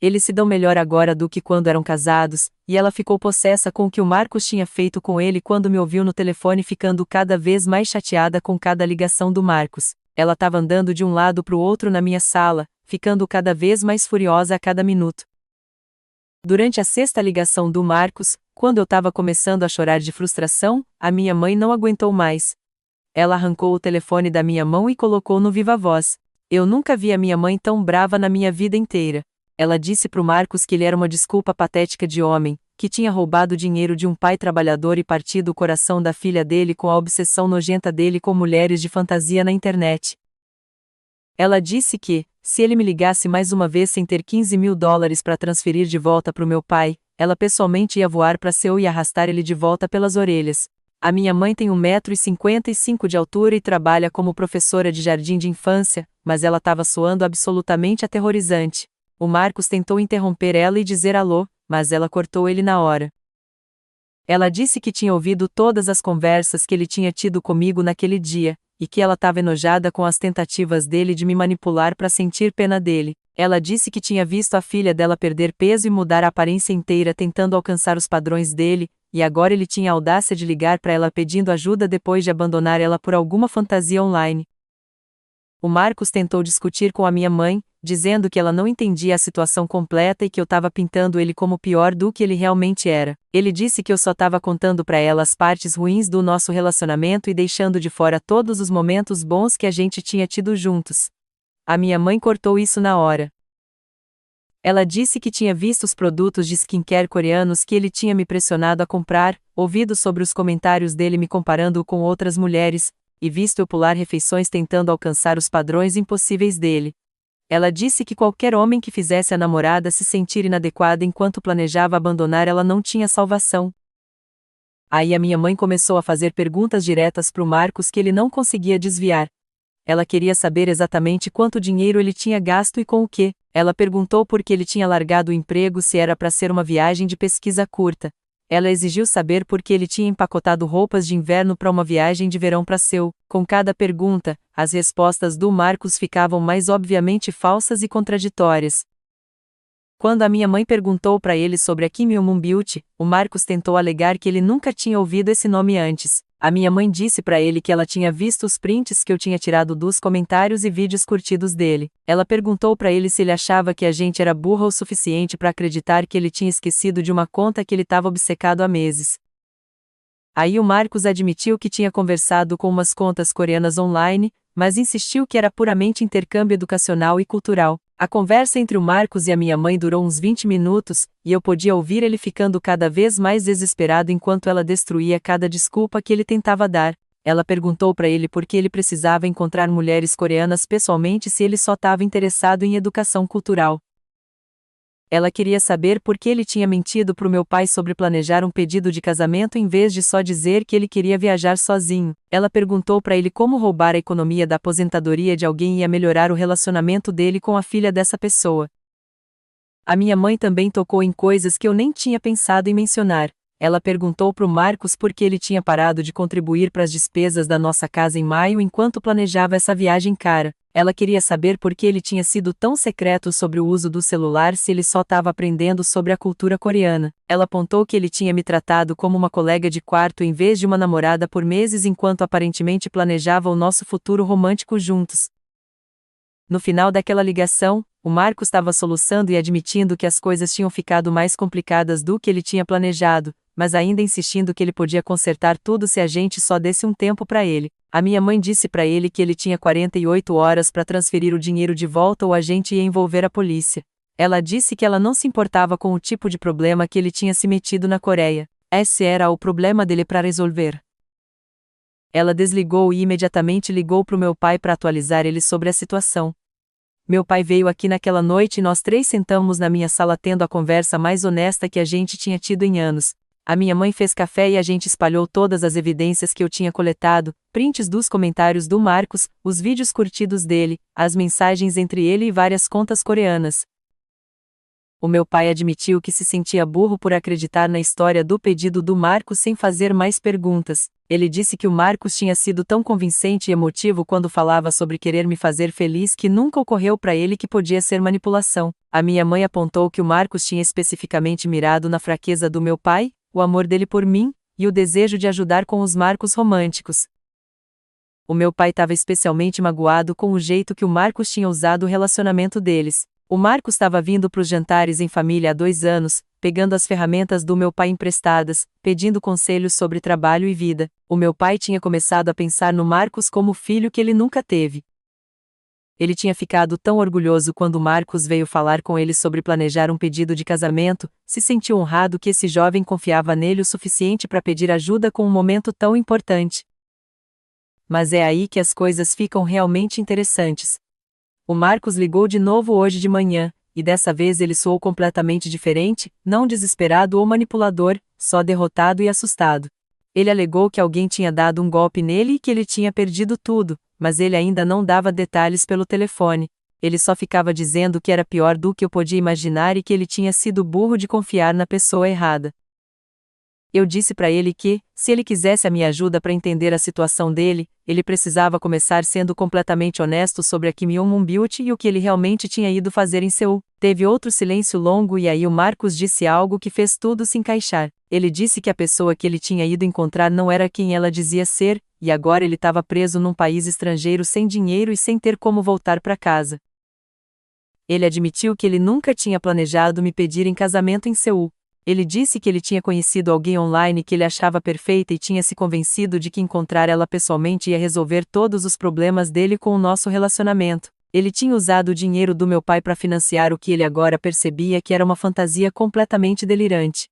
Eles se dão melhor agora do que quando eram casados, e ela ficou possessa com o que o Marcos tinha feito com ele quando me ouviu no telefone ficando cada vez mais chateada com cada ligação do Marcos. Ela estava andando de um lado para o outro na minha sala, ficando cada vez mais furiosa a cada minuto. Durante a sexta ligação do Marcos, quando eu estava começando a chorar de frustração, a minha mãe não aguentou mais. Ela arrancou o telefone da minha mão e colocou no viva voz. Eu nunca vi a minha mãe tão brava na minha vida inteira. Ela disse pro Marcos que ele era uma desculpa patética de homem, que tinha roubado dinheiro de um pai trabalhador e partido o coração da filha dele com a obsessão nojenta dele com mulheres de fantasia na internet. Ela disse que, se ele me ligasse mais uma vez sem ter $15.000 para transferir de volta pro meu pai, ela pessoalmente ia voar para Seul e arrastar ele de volta pelas orelhas. A minha mãe tem 1,55 m de altura e trabalha como professora de jardim de infância, mas ela estava soando absolutamente aterrorizante. O Marcos tentou interromper ela e dizer alô, mas ela cortou ele na hora. Ela disse que tinha ouvido todas as conversas que ele tinha tido comigo naquele dia, e que ela estava enojada com as tentativas dele de me manipular para sentir pena dele. Ela disse que tinha visto a filha dela perder peso e mudar a aparência inteira tentando alcançar os padrões dele, e agora ele tinha a audácia de ligar para ela pedindo ajuda depois de abandonar ela por alguma fantasia online. O Marcos tentou discutir com a minha mãe, dizendo que ela não entendia a situação completa e que eu estava pintando ele como pior do que ele realmente era. Ele disse que eu só estava contando para ela as partes ruins do nosso relacionamento e deixando de fora todos os momentos bons que a gente tinha tido juntos. A minha mãe cortou isso na hora. Ela disse que tinha visto os produtos de skincare coreanos que ele tinha me pressionado a comprar, ouvido sobre os comentários dele me comparando com outras mulheres, e visto eu pular refeições tentando alcançar os padrões impossíveis dele. Ela disse que qualquer homem que fizesse a namorada se sentir inadequada enquanto planejava abandonar ela não tinha salvação. Aí a minha mãe começou a fazer perguntas diretas pro Marcos que ele não conseguia desviar. Ela queria saber exatamente quanto dinheiro ele tinha gasto e com o quê. Ela perguntou por que ele tinha largado o emprego se era para ser uma viagem de pesquisa curta. Ela exigiu saber por que ele tinha empacotado roupas de inverno para uma viagem de verão para Seul. Com cada pergunta, as respostas do Marcos ficavam mais obviamente falsas e contraditórias. Quando a minha mãe perguntou para ele sobre a Kim Young Beauty, o Marcos tentou alegar que ele nunca tinha ouvido esse nome antes. A minha mãe disse para ele que ela tinha visto os prints que eu tinha tirado dos comentários e vídeos curtidos dele. Ela perguntou para ele se ele achava que a gente era burra o suficiente para acreditar que ele tinha esquecido de uma conta que ele estava obcecado há meses. Aí o Marcos admitiu que tinha conversado com umas contas coreanas online, mas insistiu que era puramente intercâmbio educacional e cultural. A conversa entre o Marcos e a minha mãe durou uns 20 minutos, e eu podia ouvir ele ficando cada vez mais desesperado enquanto ela destruía cada desculpa que ele tentava dar. Ela perguntou para ele por que ele precisava encontrar mulheres coreanas pessoalmente se ele só estava interessado em educação cultural. Ela queria saber por que ele tinha mentido pro meu pai sobre planejar um pedido de casamento em vez de só dizer que ele queria viajar sozinho. Ela perguntou para ele como roubar a economia da aposentadoria de alguém ia melhorar o relacionamento dele com a filha dessa pessoa. A minha mãe também tocou em coisas que eu nem tinha pensado em mencionar. Ela perguntou pro Marcos por que ele tinha parado de contribuir para as despesas da nossa casa em maio enquanto planejava essa viagem cara. Ela queria saber por que ele tinha sido tão secreto sobre o uso do celular se ele só estava aprendendo sobre a cultura coreana. Ela apontou que ele tinha me tratado como uma colega de quarto em vez de uma namorada por meses enquanto aparentemente planejava o nosso futuro romântico juntos. No final daquela ligação, o Marcos estava soluçando e admitindo que as coisas tinham ficado mais complicadas do que ele tinha planejado, mas ainda insistindo que ele podia consertar tudo se a gente só desse um tempo para ele. A minha mãe disse para ele que ele tinha 48 horas para transferir o dinheiro de volta ou a gente ia envolver a polícia. Ela disse que ela não se importava com o tipo de problema que ele tinha se metido na Coreia. Esse era o problema dele para resolver. Ela desligou e imediatamente ligou para o meu pai para atualizar ele sobre a situação. Meu pai veio aqui naquela noite e nós três sentamos na minha sala tendo a conversa mais honesta que a gente tinha tido em anos. A minha mãe fez café e a gente espalhou todas as evidências que eu tinha coletado, prints dos comentários do Marcos, os vídeos curtidos dele, as mensagens entre ele e várias contas coreanas. O meu pai admitiu que se sentia burro por acreditar na história do pedido do Marcos sem fazer mais perguntas. Ele disse que o Marcos tinha sido tão convincente e emotivo quando falava sobre querer me fazer feliz que nunca ocorreu para ele que podia ser manipulação. A minha mãe apontou que o Marcos tinha especificamente mirado na fraqueza do meu pai, o amor dele por mim, e o desejo de ajudar com os marcos românticos. O meu pai estava especialmente magoado com o jeito que o Marcos tinha usado o relacionamento deles. O Marcos estava vindo para os jantares em família há 2 anos, pegando as ferramentas do meu pai emprestadas, pedindo conselhos sobre trabalho e vida. O meu pai tinha começado a pensar no Marcos como o filho que ele nunca teve. Ele tinha ficado tão orgulhoso quando Marcos veio falar com ele sobre planejar um pedido de casamento, se sentiu honrado que esse jovem confiava nele o suficiente para pedir ajuda com um momento tão importante. Mas é aí que as coisas ficam realmente interessantes. O Marcos ligou de novo hoje de manhã, e dessa vez ele soou completamente diferente, não desesperado ou manipulador, só derrotado e assustado. Ele alegou que alguém tinha dado um golpe nele e que ele tinha perdido tudo, mas ele ainda não dava detalhes pelo telefone. Ele só ficava dizendo que era pior do que eu podia imaginar e que ele tinha sido burro de confiar na pessoa errada. Eu disse para ele que, se ele quisesse a minha ajuda para entender a situação dele, ele precisava começar sendo completamente honesto sobre a Kim Jong-un Beauty e o que ele realmente tinha ido fazer em Seul. Teve outro silêncio longo e aí o Marcos disse algo que fez tudo se encaixar. Ele disse que a pessoa que ele tinha ido encontrar não era quem ela dizia ser, e agora ele estava preso num país estrangeiro sem dinheiro e sem ter como voltar para casa. Ele admitiu que ele nunca tinha planejado me pedir em casamento em Seul. Ele disse que ele tinha conhecido alguém online que ele achava perfeita e tinha se convencido de que encontrar ela pessoalmente ia resolver todos os problemas dele com o nosso relacionamento. Ele tinha usado o dinheiro do meu pai para financiar o que ele agora percebia que era uma fantasia completamente delirante.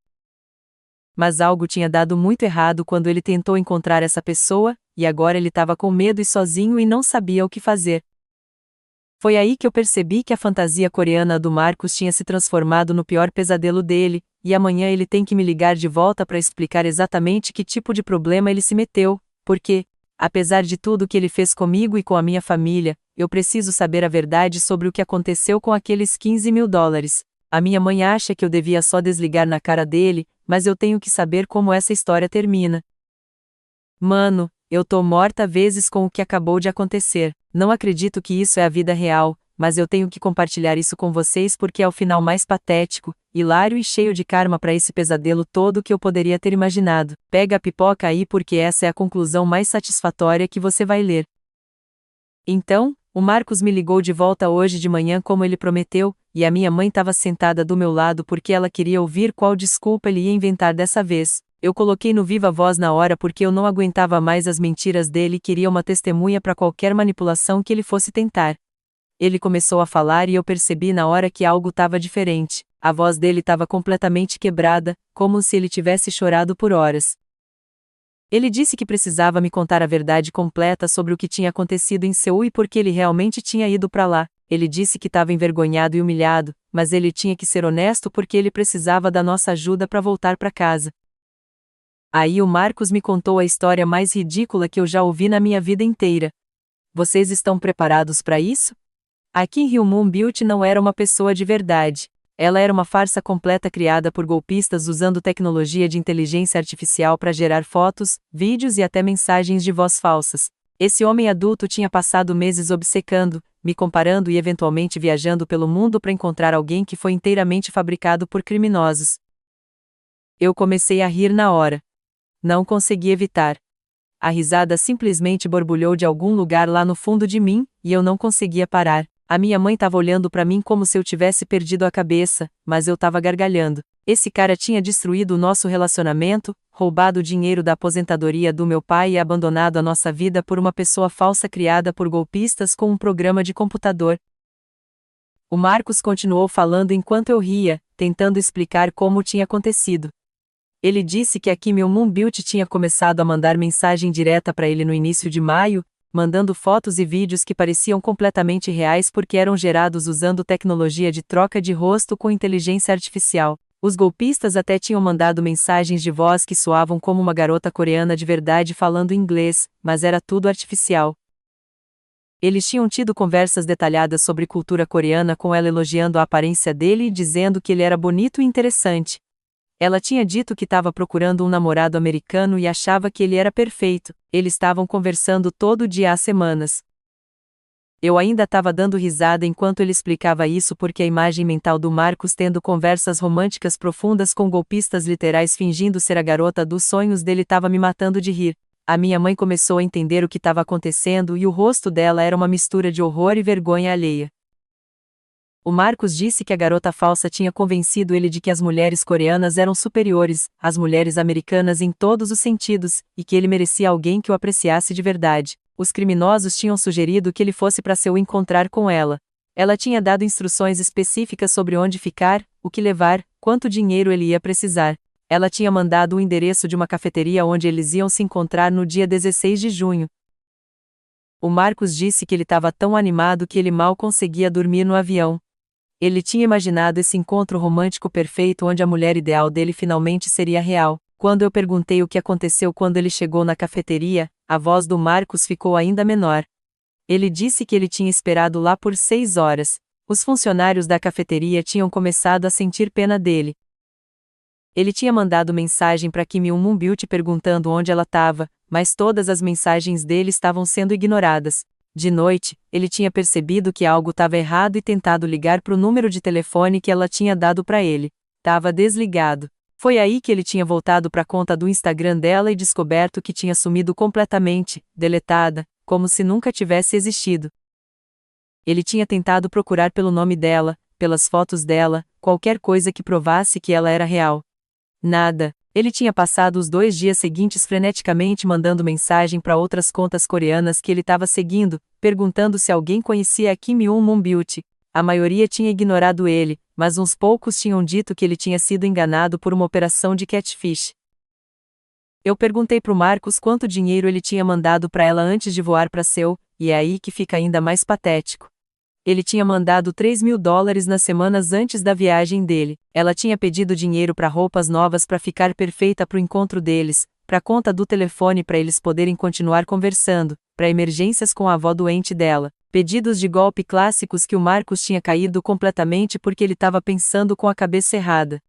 Mas algo tinha dado muito errado quando ele tentou encontrar essa pessoa, e agora ele estava com medo e sozinho e não sabia o que fazer. Foi aí que eu percebi que a fantasia coreana do Marcos tinha se transformado no pior pesadelo dele, e amanhã ele tem que me ligar de volta para explicar exatamente que tipo de problema ele se meteu, porque, apesar de tudo que ele fez comigo e com a minha família, eu preciso saber a verdade sobre o que aconteceu com aqueles 15 mil dólares. A minha mãe acha que eu devia só desligar na cara dele, mas eu tenho que saber como essa história termina. Mano, eu tô morta vezes com o que acabou de acontecer. Não acredito que isso é a vida real, mas eu tenho que compartilhar isso com vocês porque é o final mais patético, hilário e cheio de karma para esse pesadelo todo que eu poderia ter imaginado. Pega a pipoca aí porque essa é a conclusão mais satisfatória que você vai ler. Então, o Marcos me ligou de volta hoje de manhã como ele prometeu, e a minha mãe estava sentada do meu lado porque ela queria ouvir qual desculpa ele ia inventar dessa vez. Eu coloquei no viva voz na hora porque eu não aguentava mais as mentiras dele e queria uma testemunha para qualquer manipulação que ele fosse tentar. Ele começou a falar e eu percebi na hora que algo estava diferente. A voz dele estava completamente quebrada, como se ele tivesse chorado por horas. Ele disse que precisava me contar a verdade completa sobre o que tinha acontecido em Seul e por que ele realmente tinha ido para lá. Ele disse que estava envergonhado e humilhado, mas ele tinha que ser honesto porque ele precisava da nossa ajuda para voltar para casa. Aí o Marcos me contou a história mais ridícula que eu já ouvi na minha vida inteira. Vocês estão preparados para isso? A Kim Jong-un Beauty não era uma pessoa de verdade. Ela era uma farsa completa criada por golpistas usando tecnologia de inteligência artificial para gerar fotos, vídeos e até mensagens de voz falsas. Esse homem adulto tinha passado meses obcecando, me comparando e eventualmente viajando pelo mundo para encontrar alguém que foi inteiramente fabricado por criminosos. Eu comecei a rir na hora. Não consegui evitar. A risada simplesmente borbulhou de algum lugar lá no fundo de mim, e eu não conseguia parar. A minha mãe estava olhando para mim como se eu tivesse perdido a cabeça, mas eu estava gargalhando. Esse cara tinha destruído o nosso relacionamento, roubado o dinheiro da aposentadoria do meu pai e abandonado a nossa vida por uma pessoa falsa criada por golpistas com um programa de computador. O Marcos continuou falando enquanto eu ria, tentando explicar como tinha acontecido. Ele disse que a Kim Jong-un Beauty tinha começado a mandar mensagem direta para ele no início de maio, mandando fotos e vídeos que pareciam completamente reais porque eram gerados usando tecnologia de troca de rosto com inteligência artificial. Os golpistas até tinham mandado mensagens de voz que soavam como uma garota coreana de verdade falando inglês, mas era tudo artificial. Eles tinham tido conversas detalhadas sobre cultura coreana com ela elogiando a aparência dele e dizendo que ele era bonito e interessante. Ela tinha dito que estava procurando um namorado americano e achava que ele era perfeito. Eles estavam conversando todo dia há semanas. Eu ainda estava dando risada enquanto ele explicava isso porque a imagem mental do Marcos tendo conversas românticas profundas com golpistas literais fingindo ser a garota dos sonhos dele estava me matando de rir. A minha mãe começou a entender o que estava acontecendo e o rosto dela era uma mistura de horror e vergonha alheia. O Marcos disse que a garota falsa tinha convencido ele de que as mulheres coreanas eram superiores às mulheres americanas em todos os sentidos, e que ele merecia alguém que o apreciasse de verdade. Os criminosos tinham sugerido que ele fosse para Seul encontrar com ela. Ela tinha dado instruções específicas sobre onde ficar, o que levar, quanto dinheiro ele ia precisar. Ela tinha mandado o endereço de uma cafeteria onde eles iam se encontrar no dia 16 de junho. O Marcos disse que ele estava tão animado que ele mal conseguia dormir no avião. Ele tinha imaginado esse encontro romântico perfeito onde a mulher ideal dele finalmente seria real. Quando eu perguntei o que aconteceu quando ele chegou na cafeteria, a voz do Marcos ficou ainda menor. Ele disse que ele tinha esperado lá por 6 horas. Os funcionários da cafeteria tinham começado a sentir pena dele. Ele tinha mandado mensagem para Kim Yoon Beauty perguntando onde ela estava, mas todas as mensagens dele estavam sendo ignoradas. De noite, ele tinha percebido que algo estava errado e tentado ligar para o número de telefone que ela tinha dado para ele. Estava desligado. Foi aí que ele tinha voltado para a conta do Instagram dela e descoberto que tinha sumido completamente, deletada, como se nunca tivesse existido. Ele tinha tentado procurar pelo nome dela, pelas fotos dela, qualquer coisa que provasse que ela era real. Nada. Ele tinha passado os 2 dias seguintes freneticamente mandando mensagem para outras contas coreanas que ele estava seguindo, perguntando se alguém conhecia a Kim Yoon Beauty. A maioria tinha ignorado ele, mas uns poucos tinham dito que ele tinha sido enganado por uma operação de catfish. Eu perguntei pro Marcos quanto dinheiro ele tinha mandado para ela antes de voar para Seul, e é aí que fica ainda mais patético. Ele tinha mandado $3.000 nas semanas antes da viagem dele. Ela tinha pedido dinheiro para roupas novas para ficar perfeita para o encontro deles, para a conta do telefone para eles poderem continuar conversando, para emergências com a avó doente dela, pedidos de golpe clássicos que o Marcos tinha caído completamente porque ele estava pensando com a cabeça errada.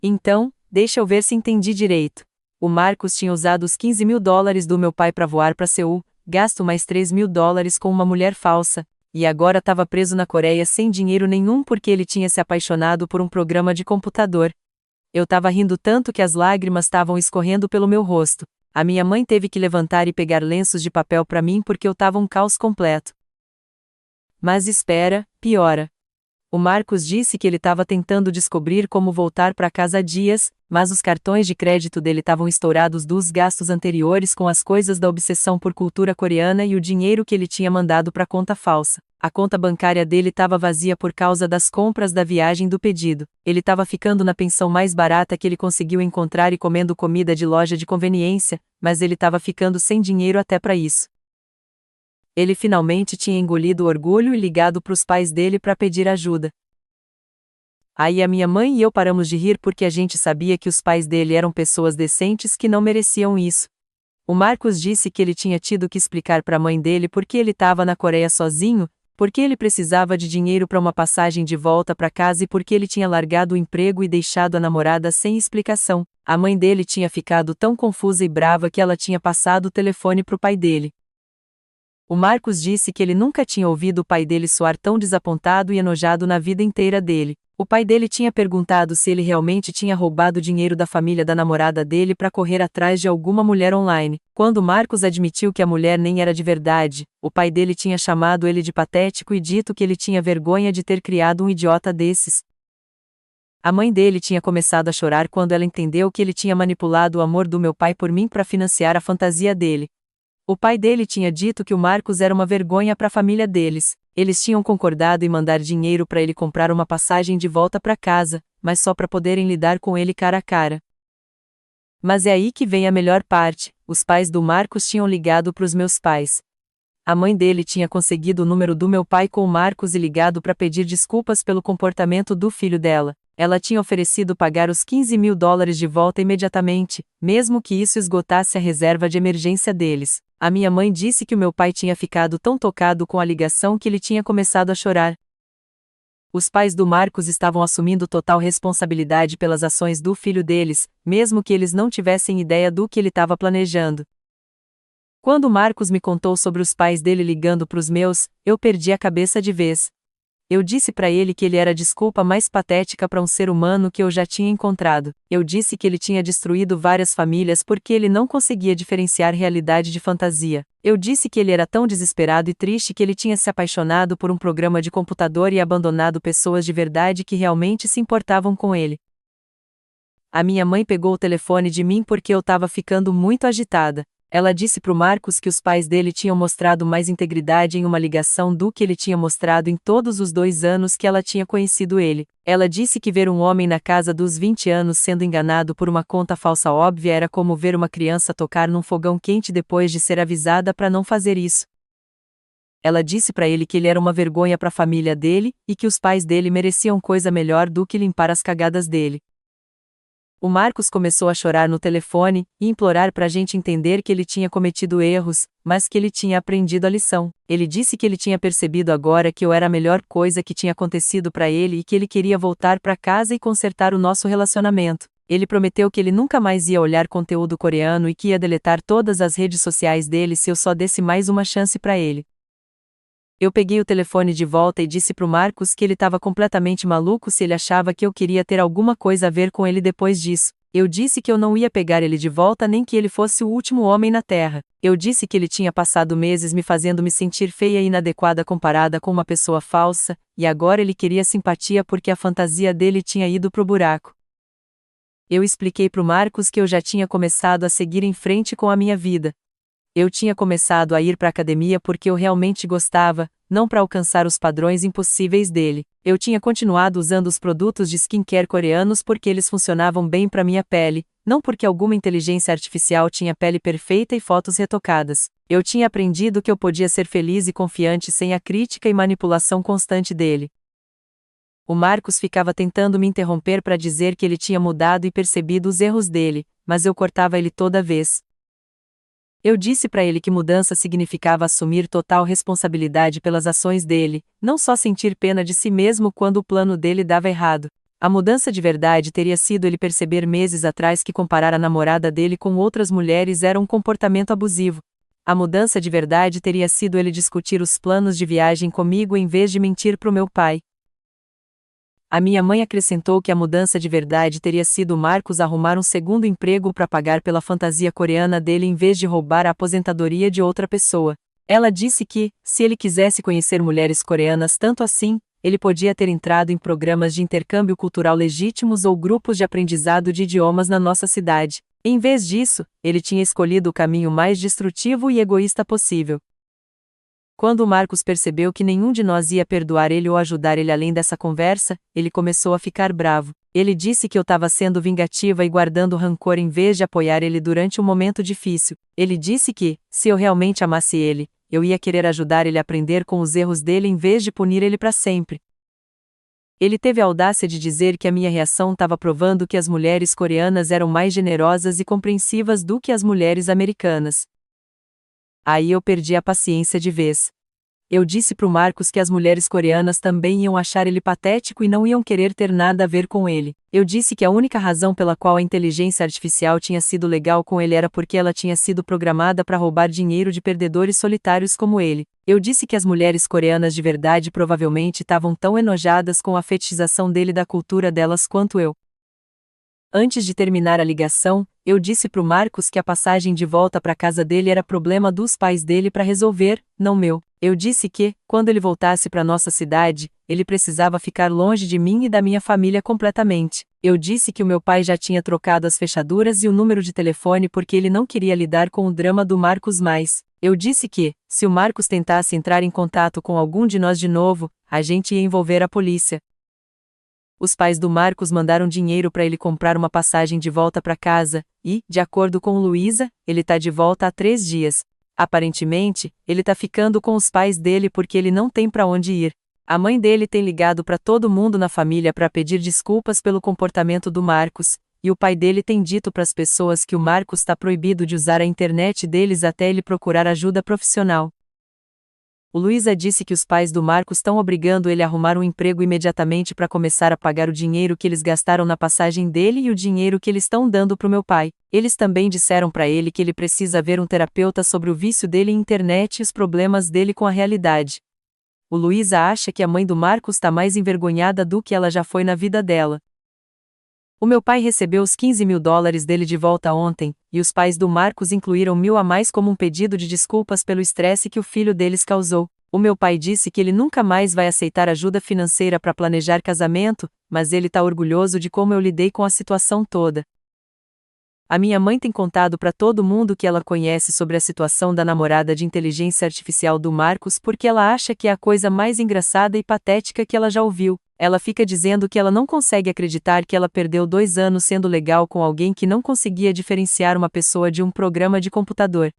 Então, deixa eu ver se entendi direito. O Marcos tinha usado os $15.000 do meu pai para voar para Seul, gasto mais $3.000 com uma mulher falsa, e agora estava preso na Coreia sem dinheiro nenhum porque ele tinha se apaixonado por um programa de computador. Eu estava rindo tanto que as lágrimas estavam escorrendo pelo meu rosto. A minha mãe teve que levantar e pegar lenços de papel para mim porque eu estava um caos completo. Mas espera, piora. O Marcos disse que ele estava tentando descobrir como voltar para casa há dias, mas os cartões de crédito dele estavam estourados dos gastos anteriores com as coisas da obsessão por cultura coreana e o dinheiro que ele tinha mandado para conta falsa. A conta bancária dele estava vazia por causa das compras da viagem do pedido. Ele estava ficando na pensão mais barata que ele conseguiu encontrar e comendo comida de loja de conveniência, mas ele estava ficando sem dinheiro até para isso. Ele finalmente tinha engolido o orgulho e ligado para os pais dele para pedir ajuda. Aí a minha mãe e eu paramos de rir porque a gente sabia que os pais dele eram pessoas decentes que não mereciam isso. O Marcos disse que ele tinha tido que explicar para a mãe dele por que ele estava na Coreia sozinho, porque ele precisava de dinheiro para uma passagem de volta para casa e porque ele tinha largado o emprego e deixado a namorada sem explicação. A mãe dele tinha ficado tão confusa e brava que ela tinha passado o telefone para o pai dele. O Marcos disse que ele nunca tinha ouvido o pai dele soar tão desapontado e enojado na vida inteira dele. O pai dele tinha perguntado se ele realmente tinha roubado dinheiro da família da namorada dele para correr atrás de alguma mulher online. Quando Marcos admitiu que a mulher nem era de verdade, o pai dele tinha chamado ele de patético e dito que ele tinha vergonha de ter criado um idiota desses. A mãe dele tinha começado a chorar quando ela entendeu que ele tinha manipulado o amor do meu pai por mim para financiar a fantasia dele. O pai dele tinha dito que o Marcos era uma vergonha para a família deles. Eles tinham concordado em mandar dinheiro para ele comprar uma passagem de volta para casa, mas só para poderem lidar com ele cara a cara. Mas é aí que vem a melhor parte: os pais do Marcos tinham ligado para os meus pais. A mãe dele tinha conseguido o número do meu pai com o Marcos e ligado para pedir desculpas pelo comportamento do filho dela. Ela tinha oferecido pagar os $15.000 de volta imediatamente, mesmo que isso esgotasse a reserva de emergência deles. A minha mãe disse que o meu pai tinha ficado tão tocado com a ligação que ele tinha começado a chorar. Os pais do Marcos estavam assumindo total responsabilidade pelas ações do filho deles, mesmo que eles não tivessem ideia do que ele estava planejando. Quando Marcos me contou sobre os pais dele ligando para os meus, eu perdi a cabeça de vez. Eu disse para ele que ele era a desculpa mais patética para um ser humano que eu já tinha encontrado. Eu disse que ele tinha destruído várias famílias porque ele não conseguia diferenciar realidade de fantasia. Eu disse que ele era tão desesperado e triste que ele tinha se apaixonado por um programa de computador e abandonado pessoas de verdade que realmente se importavam com ele. A minha mãe pegou o telefone de mim porque eu estava ficando muito agitada. Ela disse pro Marcos que os pais dele tinham mostrado mais integridade em uma ligação do que ele tinha mostrado em todos os 2 anos que ela tinha conhecido ele. Ela disse que ver um homem na casa dos 20 anos sendo enganado por uma conta falsa óbvia era como ver uma criança tocar num fogão quente depois de ser avisada para não fazer isso. Ela disse para ele que ele era uma vergonha para a família dele e que os pais dele mereciam coisa melhor do que limpar as cagadas dele. O Marcos começou a chorar no telefone e implorar para a gente entender que ele tinha cometido erros, mas que ele tinha aprendido a lição. Ele disse que ele tinha percebido agora que eu era a melhor coisa que tinha acontecido para ele e que ele queria voltar para casa e consertar o nosso relacionamento. Ele prometeu que ele nunca mais ia olhar conteúdo coreano e que ia deletar todas as redes sociais dele se eu só desse mais uma chance para ele. Eu peguei o telefone de volta e disse pro Marcos que ele estava completamente maluco se ele achava que eu queria ter alguma coisa a ver com ele depois disso. Eu disse que eu não ia pegar ele de volta nem que ele fosse o último homem na Terra. Eu disse que ele tinha passado meses me fazendo me sentir feia e inadequada comparada com uma pessoa falsa, e agora ele queria simpatia porque a fantasia dele tinha ido pro buraco. Eu expliquei pro Marcos que eu já tinha começado a seguir em frente com a minha vida. Eu tinha começado a ir para a academia porque eu realmente gostava, não para alcançar os padrões impossíveis dele. Eu tinha continuado usando os produtos de skincare coreanos porque eles funcionavam bem para minha pele, não porque alguma inteligência artificial tinha pele perfeita e fotos retocadas. Eu tinha aprendido que eu podia ser feliz e confiante sem a crítica e manipulação constante dele. O Marcos ficava tentando me interromper para dizer que ele tinha mudado e percebido os erros dele, mas eu cortava ele toda vez. Eu disse para ele que mudança significava assumir total responsabilidade pelas ações dele, não só sentir pena de si mesmo quando o plano dele dava errado. A mudança de verdade teria sido ele perceber meses atrás que comparar a namorada dele com outras mulheres era um comportamento abusivo. A mudança de verdade teria sido ele discutir os planos de viagem comigo em vez de mentir pro meu pai. A minha mãe acrescentou que a mudança de verdade teria sido Marcos arrumar um segundo emprego para pagar pela fantasia coreana dele em vez de roubar a aposentadoria de outra pessoa. Ela disse que, se ele quisesse conhecer mulheres coreanas tanto assim, ele podia ter entrado em programas de intercâmbio cultural legítimos ou grupos de aprendizado de idiomas na nossa cidade. Em vez disso, ele tinha escolhido o caminho mais destrutivo e egoísta possível. Quando o Marcos percebeu que nenhum de nós ia perdoar ele ou ajudar ele além dessa conversa, ele começou a ficar bravo. Ele disse que eu estava sendo vingativa e guardando rancor em vez de apoiar ele durante um momento difícil. Ele disse que, se eu realmente amasse ele, eu ia querer ajudar ele a aprender com os erros dele em vez de punir ele para sempre. Ele teve a audácia de dizer que a minha reação estava provando que as mulheres coreanas eram mais generosas e compreensivas do que as mulheres americanas. Aí eu perdi a paciência de vez. Eu disse pro Marcos que as mulheres coreanas também iam achar ele patético e não iam querer ter nada a ver com ele. Eu disse que a única razão pela qual a inteligência artificial tinha sido legal com ele era porque ela tinha sido programada para roubar dinheiro de perdedores solitários como ele. Eu disse que as mulheres coreanas de verdade provavelmente estavam tão enojadas com a fetichização dele da cultura delas quanto eu. Antes de terminar a ligação, eu disse pro Marcos que a passagem de volta para casa dele era problema dos pais dele para resolver, não meu. Eu disse que, quando ele voltasse para nossa cidade, ele precisava ficar longe de mim e da minha família completamente. Eu disse que o meu pai já tinha trocado as fechaduras e o número de telefone porque ele não queria lidar com o drama do Marcos mais. Eu disse que, se o Marcos tentasse entrar em contato com algum de nós de novo, a gente ia envolver a polícia. Os pais do Marcos mandaram dinheiro para ele comprar uma passagem de volta para casa, e, de acordo com Luísa, ele tá de volta há 3 dias. Aparentemente, ele tá ficando com os pais dele porque ele não tem para onde ir. A mãe dele tem ligado para todo mundo na família para pedir desculpas pelo comportamento do Marcos, e o pai dele tem dito para as pessoas que o Marcos está proibido de usar a internet deles até ele procurar ajuda profissional. O Luísa disse que os pais do Marcos estão obrigando ele a arrumar um emprego imediatamente para começar a pagar o dinheiro que eles gastaram na passagem dele e o dinheiro que eles estão dando pro meu pai. Eles também disseram para ele que ele precisa ver um terapeuta sobre o vício dele em internet e os problemas dele com a realidade. O Luísa acha que a mãe do Marcos está mais envergonhada do que ela já foi na vida dela. O meu pai recebeu os $15.000 dele de volta ontem, e os pais do Marcos incluíram 1.000 a mais como um pedido de desculpas pelo estresse que o filho deles causou. O meu pai disse que ele nunca mais vai aceitar ajuda financeira para planejar casamento, mas ele tá orgulhoso de como eu lidei com a situação toda. A minha mãe tem contado para todo mundo que ela conhece sobre a situação da namorada de inteligência artificial do Marcos porque ela acha que é a coisa mais engraçada e patética que ela já ouviu. Ela fica dizendo que ela não consegue acreditar que ela perdeu 2 anos sendo legal com alguém que não conseguia diferenciar uma pessoa de um programa de computador.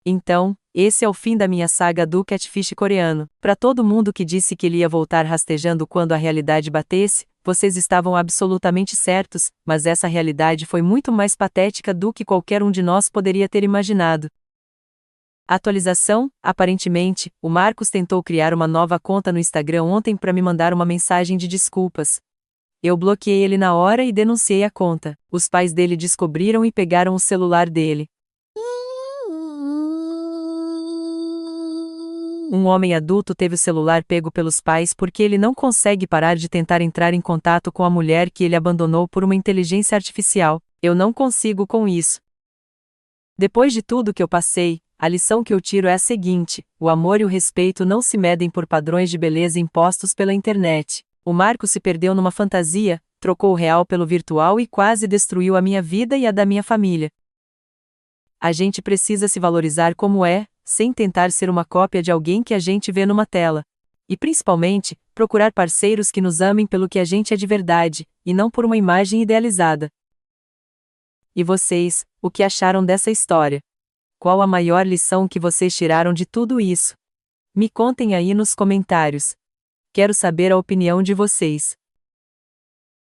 Então, esse é o fim da minha saga do catfish coreano. Para todo mundo que disse que ele ia voltar rastejando quando a realidade batesse, Vocês estavam absolutamente certos, mas essa realidade foi muito mais patética do que qualquer um de nós poderia ter imaginado. Atualização: aparentemente, o Marcos tentou criar uma nova conta no Instagram ontem para me mandar uma mensagem de desculpas. Eu bloqueei ele na hora e denunciei a conta. Os pais dele descobriram e pegaram o celular dele. Um homem adulto teve o celular pego pelos pais porque ele não consegue parar de tentar entrar em contato com a mulher que ele abandonou por uma inteligência artificial. Eu não consigo com isso. Depois de tudo que eu passei, a lição que eu tiro é a seguinte: o amor e o respeito não se medem por padrões de beleza impostos pela internet. O Marco se perdeu numa fantasia, trocou o real pelo virtual e quase destruiu a minha vida e a da minha família. A gente precisa se valorizar como é, sem tentar ser uma cópia de alguém que a gente vê numa tela. E principalmente, procurar parceiros que nos amem pelo que a gente é de verdade, e não por uma imagem idealizada. E vocês, o que acharam dessa história? Qual a maior lição que vocês tiraram de tudo isso? Me contem aí nos comentários. Quero saber a opinião de vocês.